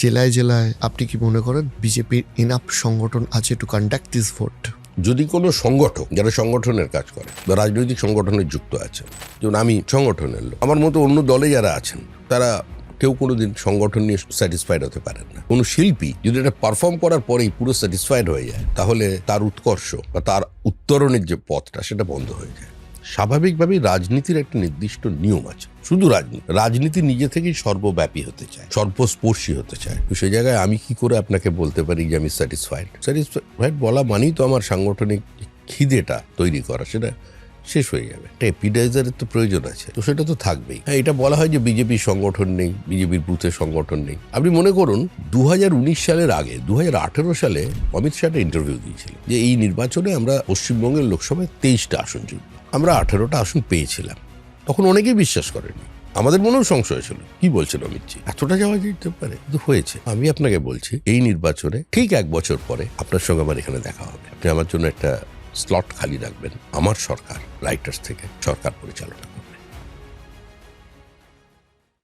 জেলায় জেলায় আপনি কি মনে করেন বিজেপির ইনাফ সংগঠন আছে টু কন্ডাক্ট দিস ভোট? যদি কোনো সংগঠন যারা সংগঠনের কাজ করে বা রাজনৈতিক সংগঠনে যুক্ত আছে, যেমন আমি সংগঠনের লোক, আমার মতো অন্য দলে যারা আছেন তারা কেউ কোনোদিন সংগঠন নিয়ে স্যাটিসফাইড হতে পারেন না। কোনো শিল্পী যদি এটা পারফর্ম করার পরেই পুরো স্যাটিসফাইড হয়ে যায়, তাহলে তার উৎকর্ষ বা তার উত্তরণের যে পথটা সেটা বন্ধ হয়ে যায়। স্বাভাবিকভাবেই রাজনীতির একটা নির্দিষ্ট নিয়ম আছে। শুধু রাজনীতি নিজে থেকেই সর্বব্যাপী হতে চায়, সর্বস্পর্শী হতে চায়। তো সেই জায়গায় আমি কি করে আপনাকে বলতে পারি যে আমি স্যাটিসফাইড বলা মানেই তো আমার সাংগঠনিক খিদেটা তৈরি করা সেটা শেষ হয়ে যাবে। একটা এপিটাইজারের তো প্রয়োজন আছে, তো সেটা তো থাকবেই। হ্যাঁ, এটা বলা হয় যে বিজেপির সংগঠন নেই, বিজেপির বুথের সংগঠন নেই। আপনি মনে করুন 2019 সালের আগে 2018 সালে অমিত শাহ একটা ইন্টারভিউ দিয়েছিল যে এই নির্বাচনে আমরা পশ্চিমবঙ্গের লোকসভায় 23টা আসন জিতব। আমরা 18টা আসন পেয়েছিলাম। তখন অনেকেই বিশ্বাস করেনি, আমাদের মনেও সংশয় ছিল, কি বলছেন অমিতজি, এতটা যাওয়া যেতে পারে? কিন্তু হয়েছে। আমি আপনাকে বলছি, এই নির্বাচনে ঠিক 1 বছর পরে আপনার সঙ্গে আমার এখানে দেখা হবে। আপনি আমার জন্য একটা স্লট খালি রাখবেন, আমার সরকার রাইটার্স থেকে সরকার পরিচালনা করবে।